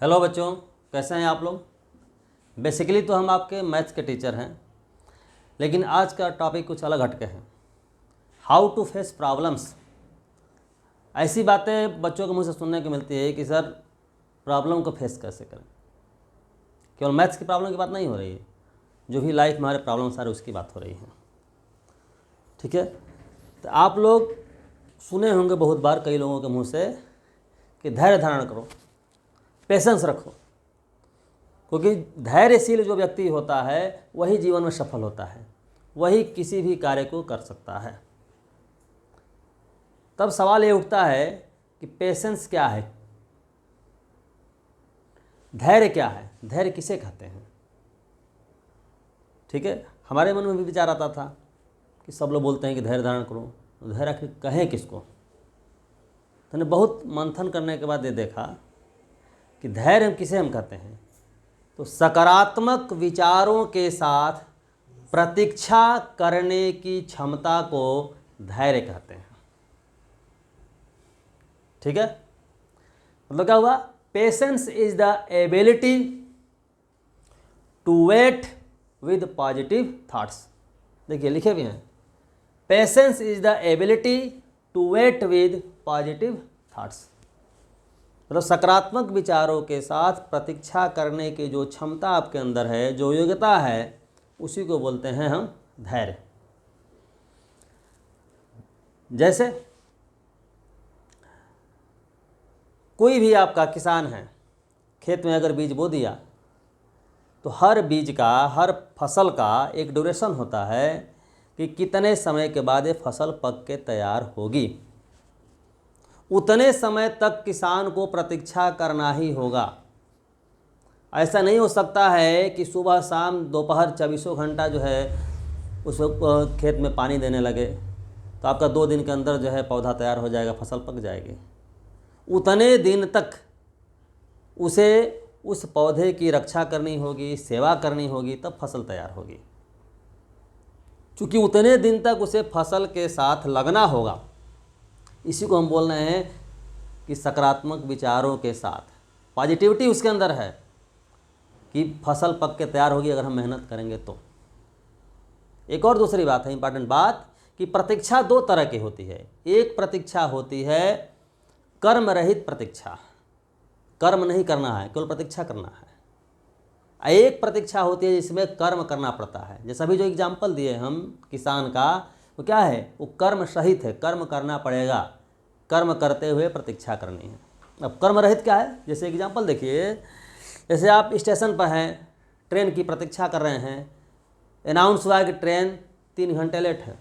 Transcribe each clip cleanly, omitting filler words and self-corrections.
Hello बच्चों, कैसे हैं आप लोग। बेसिकली तो हम आपके मैथ्स के टीचर हैं, लेकिन आज का टॉपिक कुछ अलग हटके है। How to face problems. ऐसी बातें बच्चों के मुंह से सुनने को मिलती है कि सर प्रॉब्लम को फेस कैसे करें। केवल मैथ्स की प्रॉब्लम की बात नहीं हो रही है, जो भी लाइफ में हमारे प्रॉब्लम सारे उसकी बात हो रही है। ठीक है, तो आप लोग सुने होंगे बहुत बार कई लोगों के मुंह से कि धैर्य धारण करो, पेशेंस रखो, क्योंकि धैर्यशील जो व्यक्ति होता है वही जीवन में सफल होता है, वही किसी भी कार्य को कर सकता है। तब सवाल ये उठता है कि पेशेंस क्या है, धैर्य क्या है, धैर्य किसे कहते हैं। ठीक है, हमारे मन में भी विचार आता था कि सब लोग बोलते हैं कि धैर्य धारण करो, धैर्य आखिर कहें किसको। तो बहुत मंथन करने के बाद ये देखा कि धैर्य हम किसे हम कहते हैं, तो सकारात्मक विचारों के साथ प्रतीक्षा करने की क्षमता को धैर्य कहते हैं। ठीक है, मतलब क्या हुआ, patience is the ability to wait with positive thoughts. देखिए लिखे भी हैं, patience is the ability to wait with positive thoughts. मतलब सकारात्मक विचारों के साथ प्रतीक्षा करने की जो क्षमता आपके अंदर है, जो योग्यता है, उसी को बोलते हैं हम धैर्य। जैसे कोई भी आपका किसान है, खेत में अगर बीज बो दिया तो हर बीज का, हर फसल का एक ड्यूरेशन होता है कि कितने समय के बाद ये फसल पक के तैयार होगी। उतने समय तक किसान को प्रतीक्षा करना ही होगा। ऐसा नहीं हो सकता है कि सुबह शाम दोपहर 24 घंटा जो है उस खेत में पानी देने लगे तो आपका 2 दिन के अंदर जो है पौधा तैयार हो जाएगा, फसल पक जाएगी। उतने दिन तक उसे उस पौधे की रक्षा करनी होगी, सेवा करनी होगी, तब फसल तैयार होगी। चूँकि उतने दिन तक उसे फसल के साथ लगना होगा, इसी को हम बोल रहे हैं कि सकारात्मक विचारों के साथ पॉजिटिविटी उसके अंदर है कि फसल पक के तैयार होगी अगर हम मेहनत करेंगे तो। एक और दूसरी बात है, इंपॉर्टेंट बात, कि प्रतीक्षा 2 तरह की होती है। एक प्रतीक्षा होती है कर्म रहित प्रतीक्षा, कर्म नहीं करना है, केवल प्रतीक्षा करना है। एक प्रतीक्षा होती है जिसमें कर्म करना पड़ता है। जैसे अभी जो एग्जाम्पल दिए हम किसान का, वो क्या है, वो कर्म सहित है, कर्म करना पड़ेगा, कर्म करते हुए प्रतीक्षा करनी है। अब कर्म रहित क्या है, जैसे एग्जाम्पल देखिए, जैसे आप स्टेशन पर हैं, ट्रेन की प्रतीक्षा कर रहे हैं, अनाउंस हुआ है कि ट्रेन 3 घंटे लेट है,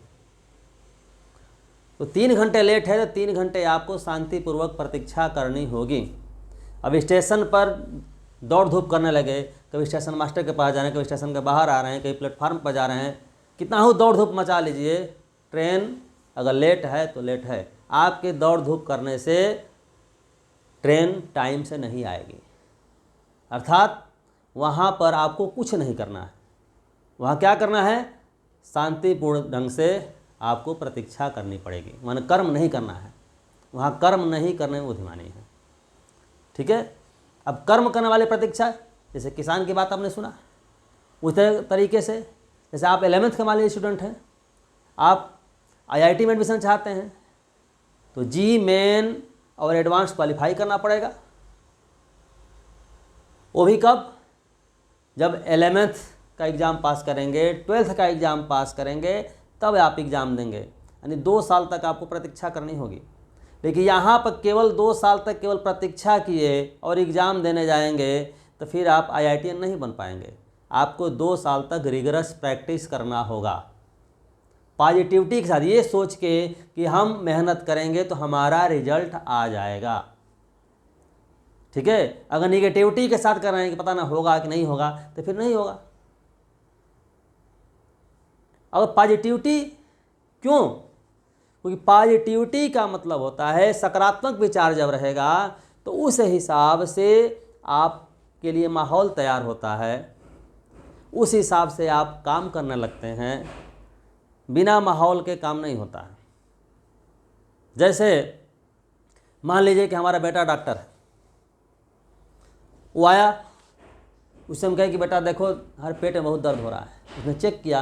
तो 3 घंटे लेट है तो 3 घंटे आपको शांतिपूर्वक प्रतीक्षा करनी होगी। अब स्टेशन पर दौड़ धूप करने लगे, कभी स्टेशन मास्टर के पास जा रहे हैं, कभी स्टेशन के बाहर आ रहे हैं, कभी प्लेटफार्म पर जा रहे हैं, कितना हो दौड़ धूप मचा लीजिए, ट्रेन अगर लेट है तो लेट है। आपके दौड़ धूप करने से ट्रेन टाइम से नहीं आएगी। अर्थात वहाँ पर आपको कुछ नहीं करना है, वहाँ क्या करना है, शांतिपूर्ण ढंग से आपको प्रतीक्षा करनी पड़ेगी, माने कर्म नहीं करना है। वहाँ कर्म नहीं करने में बुद्धिमानी है। ठीक है, अब कर्म करने वाले प्रतीक्षा, जैसे किसान की बात आपने सुना, उसी तरीके से जैसे आप 11th के मान लीजिए स्टूडेंट हैं, आप IIT में एडमिशन चाहते हैं तो जी मेन और एडवांस क्वालिफाई करना पड़ेगा। वो भी कब, जब 11th का एग्ज़ाम पास करेंगे, 12th का एग्ज़ाम पास करेंगे, तब आप एग्ज़ाम देंगे। यानी 2 साल तक आपको प्रतीक्षा करनी होगी। लेकिन यहाँ पर केवल 2 साल तक केवल प्रतीक्षा किए और एग्ज़ाम देने जाएंगे तो फिर आप IITian नहीं बन पाएंगे। आपको 2 साल तक रिगरस प्रैक्टिस करना होगा, पॉजिटिविटी के साथ, ये सोच के कि हम मेहनत करेंगे तो हमारा रिजल्ट आ जाएगा। ठीक है, अगर निगेटिविटी के साथ कर रहे हैं कि पता ना होगा कि नहीं होगा, तो फिर नहीं होगा। अगर पॉजिटिविटी, क्यों, क्योंकि पॉजिटिविटी का मतलब होता है सकारात्मक विचार जब रहेगा तो उस हिसाब से आपके लिए माहौल तैयार होता है, उस हिसाब से आप काम करने लगते हैं। बिना माहौल के काम नहीं होता है। जैसे मान लीजिए कि हमारा बेटा डॉक्टर है, वो आया, उससे हम कहे कि बेटा देखो हर पेट में बहुत दर्द हो रहा है। उसने चेक किया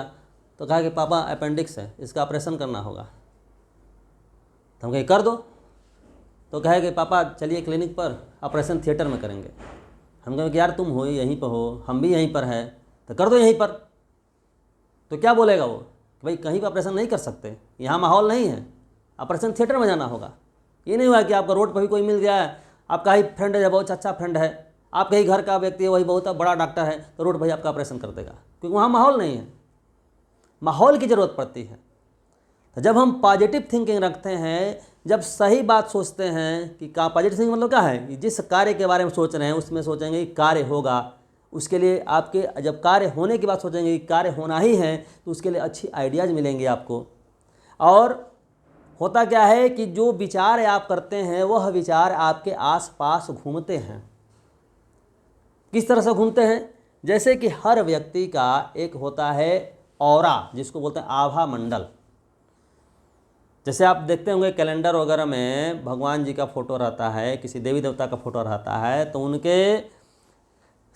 तो कहा कि पापा अपेंडिक्स है, इसका ऑपरेशन करना होगा। तो हम कहे कर दो, तो कहे कि पापा चलिए क्लिनिक पर, ऑपरेशन थिएटर में करेंगे। हम कहे कि यार तुम हो यहीं पर हो, हम भी यहीं पर है, तो कर दो यहीं पर। तो क्या बोलेगा वो कि भाई कहीं पर ऑपरेशन नहीं कर सकते, यहाँ माहौल नहीं है, ऑपरेशन थिएटर में जाना होगा। ये नहीं हुआ कि आपका रोड पर भी कोई मिल गया है, आपका ही फ्रेंड है, बहुत अच्छा फ्रेंड है, आपके ही घर का व्यक्ति है, वही बहुत बड़ा डॉक्टर है, तो रोड पर ही आपका ऑपरेशन कर देगा, क्योंकि वहाँ माहौल नहीं है। माहौल की ज़रूरत पड़ती है। तो जब हम पॉजिटिव थिंकिंग रखते हैं, जब सही बात सोचते हैं कि पॉजिटिव थिंकिंग मतलब क्या है, जिस कार्य के बारे में सोच रहे हैं उसमें सोचेंगे कि कार्य होगा, उसके लिए आपके जब कार्य होने की बात सोचेंगे कि कार्य होना ही है, तो उसके लिए अच्छी आइडियाज़ मिलेंगे आपको। और होता क्या है कि जो विचार आप करते हैं वह विचार आपके आसपास घूमते हैं। किस तरह से घूमते हैं? जैसे कि हर व्यक्ति का एक होता है ऑरा, जिसको बोलते हैं आभा मंडल। जैसे आप देखते होंगे कैलेंडर वगैरह में भगवान जी का फोटो रहता है, किसी देवी देवता का फोटो रहता है, तो उनके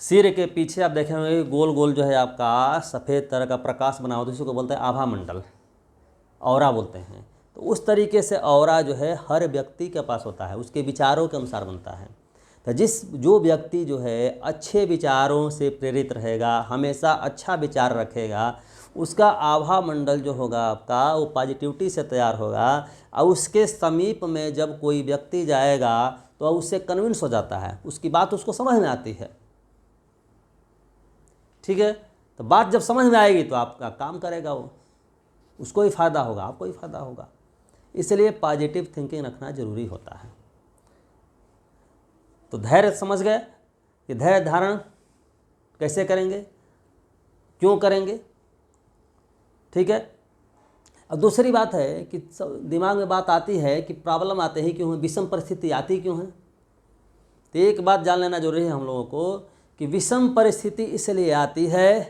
सिर के पीछे आप देखे होंगे गोल गोल जो है आपका सफ़ेद तरह का प्रकाश बना होता है, उसी को बोलते हैं आभा मंडल, ऑरा बोलते हैं। तो उस तरीके से ऑरा जो है हर व्यक्ति के पास होता है, उसके विचारों के अनुसार बनता है। तो जो व्यक्ति जो है अच्छे विचारों से प्रेरित रहेगा, हमेशा अच्छा विचार रखेगा, उसका आभा मंडल जो होगा आपका वो पॉजिटिविटी से तैयार होगा। और उसके समीप में जब कोई व्यक्ति जाएगा तो उससे कन्विंस हो जाता है, उसकी बात उसको समझ में आती है। ठीक है, तो बात जब समझ में आएगी तो आपका काम करेगा वो, उसको ही फ़ायदा होगा, आपको ही फ़ायदा होगा। इसलिए पॉजिटिव थिंकिंग रखना ज़रूरी होता है। तो धैर्य समझ गए कि धैर्य धारण कैसे करेंगे, क्यों करेंगे। ठीक है। अब दूसरी बात है कि दिमाग में बात आती है कि प्रॉब्लम आते ही क्यों है, विषम परिस्थिति आती क्यों है। तो एक बात जान लेना जरूरी है हम लोगों को कि विषम परिस्थिति इसलिए आती है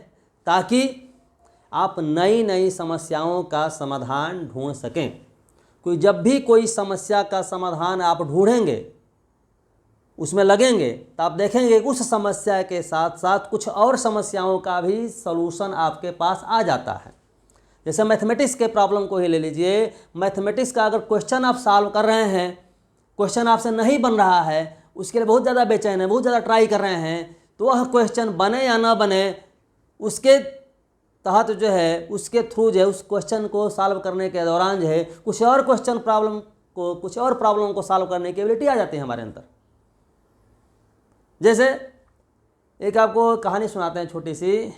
ताकि आप नई नई समस्याओं का समाधान ढूंढ सकें। जब भी कोई समस्या का समाधान आप ढूंढेंगे, उसमें लगेंगे, तो आप देखेंगे उस समस्या के साथ साथ कुछ और समस्याओं का भी सलूशन आपके पास आ जाता है। जैसे मैथमेटिक्स के प्रॉब्लम को ही ले लीजिए। मैथमेटिक्स का अगर क्वेश्चन आप सॉल्व कर रहे हैं, क्वेश्चन आपसे नहीं बन रहा है, उसके लिए बहुत ज़्यादा बेचैन है, बहुत ज़्यादा ट्राई कर रहे हैं, तो वह क्वेश्चन बने या ना बने, उसके तहत जो है, उसके थ्रू जो है, उस क्वेश्चन को सॉल्व करने के दौरान जो है कुछ और प्रॉब्लम को सॉल्व करने की एबिलिटी आ जाती है हमारे अंदर। जैसे एक आपको कहानी सुनाते हैं छोटी सी।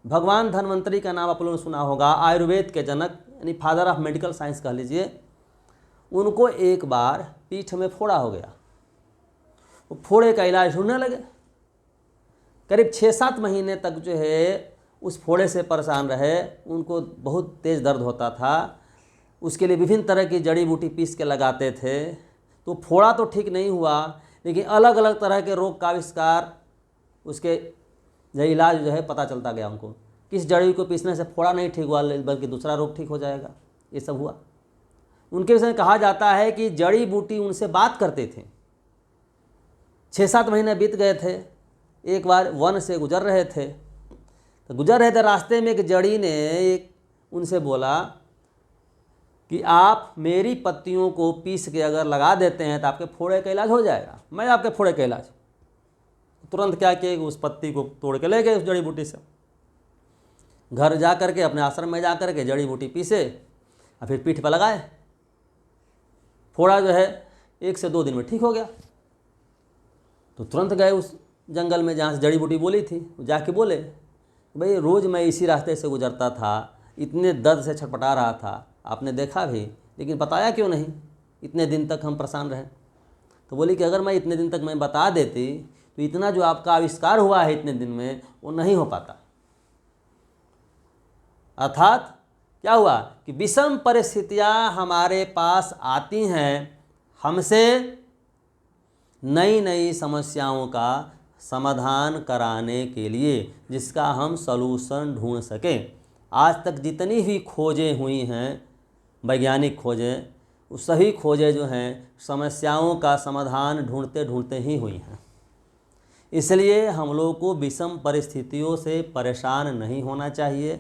भगवान धन्वंतरी का नाम आप लोगों ने सुना होगा, आयुर्वेद के जनक, यानी फादर ऑफ मेडिकल साइंस कह लीजिए। उनको एक बार पीठ में फोड़ा हो गया, वो फोड़े का इलाज ढूंढने लगे। करीब 6-7 महीने तक जो है उस फोड़े से परेशान रहे। उनको बहुत तेज़ दर्द होता था, उसके लिए विभिन्न तरह की जड़ी बूटी पीस के लगाते थे। तो फोड़ा तो ठीक नहीं हुआ, लेकिन अलग अलग तरह के रोग का आविष्कार, उसके जो इलाज जो है पता चलता गया उनको। किस जड़ी को पीसने से फोड़ा नहीं ठीक हुआ बल्कि दूसरा रोग ठीक हो जाएगा, ये सब हुआ। उनके विषय में कहा जाता है कि जड़ी बूटी उनसे बात करते थे। 6-7 महीने बीत गए थे। एक बार वन से गुजर रहे थे, रास्ते में एक जड़ी ने उनसे बोला कि आप मेरी पत्तियों को पीस के अगर लगा देते हैं तो आपके फोड़े का इलाज हो जाएगा, मैं आपके फोड़े का इलाज। तुरंत क्या किए, उस पत्ती को तोड़ के ले गए उस जड़ी बूटी से। घर जा करके अपने आश्रम में जा करके जड़ी बूटी पीसे और फिर पीठ पर लगाए। फोड़ा जो है 1 से 2 दिन में ठीक हो गया। तो तुरंत गए उस जंगल में जहाँ से जड़ी बूटी बोली थी, जाके बोले भाई रोज़ मैं इसी रास्ते से गुजरता था, इतने दर्द से छटपटा रहा था, आपने देखा भी, लेकिन बताया क्यों नहीं, इतने दिन तक हम परेशान रहे। तो बोली कि अगर मैं इतने दिन तक मैं बता देती तो इतना जो आपका आविष्कार हुआ है इतने दिन में वो नहीं हो पाता। अर्थात क्या हुआ कि विषम परिस्थितियां हमारे पास आती हैं हमसे नई नई समस्याओं का समाधान कराने के लिए, जिसका हम सलूशन ढूंढ सकें। आज तक जितनी भी खोजें हुई हैं, वैज्ञानिक खोजें, वो सभी खोजें जो हैं समस्याओं का समाधान ढूंढते ढूंढते ही हुई हैं। इसलिए हम लोगों को विषम परिस्थितियों से परेशान नहीं होना चाहिए,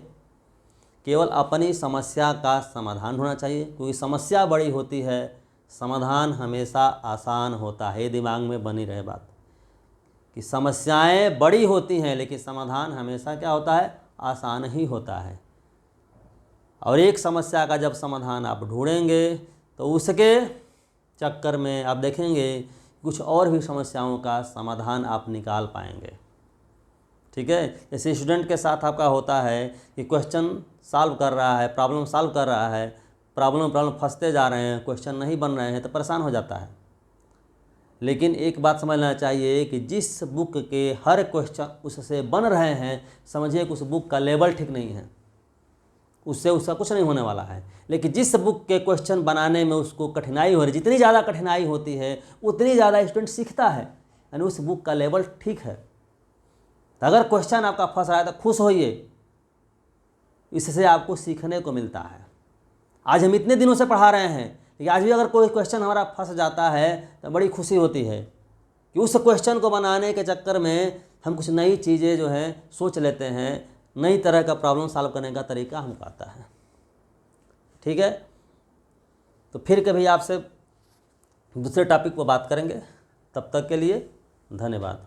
केवल अपनी समस्या का समाधान होना चाहिए, क्योंकि समस्या बड़ी होती है, समाधान हमेशा आसान होता है। ये दिमाग में बनी रहे बात कि समस्याएं बड़ी होती हैं लेकिन समाधान हमेशा क्या होता है, आसान ही होता है। और एक समस्या का जब समाधान आप ढूंढेंगे तो उसके चक्कर में आप देखेंगे कुछ और भी समस्याओं का समाधान आप निकाल पाएंगे। ठीक है, जैसे स्टूडेंट के साथ आपका होता है कि क्वेश्चन सॉल्व कर रहा है, प्रॉब्लम सॉल्व कर रहा है, प्रॉब्लम फंसते जा रहे हैं, क्वेश्चन नहीं बन रहे हैं तो परेशान हो जाता है। लेकिन एक बात समझना चाहिए कि जिस बुक के हर क्वेश्चन उससे बन रहे हैं, समझिए कि उस बुक का लेवल ठीक नहीं है, उससे उसका कुछ नहीं होने वाला है। लेकिन जिस बुक के क्वेश्चन बनाने में उसको कठिनाई हो रही, जितनी ज़्यादा कठिनाई होती है उतनी ज़्यादा स्टूडेंट सीखता है, यानी उस बुक का लेवल ठीक है। तो अगर क्वेश्चन आपका फंस रहा है तो खुश होइए, इससे आपको सीखने को मिलता है। आज हम इतने दिनों से पढ़ा रहे हैं, लेकिन आज भी अगर कोई क्वेश्चन हमारा फंस जाता है तो बड़ी खुशी होती है कि उस क्वेश्चन को बनाने के चक्कर में हम कुछ नई चीज़ें जो हैं सोच लेते हैं, नई तरह का प्रॉब्लम सॉल्व करने का तरीका हमको आता है। ठीक है, तो फिर कभी आपसे दूसरे टॉपिक पर बात करेंगे। तब तक के लिए धन्यवाद।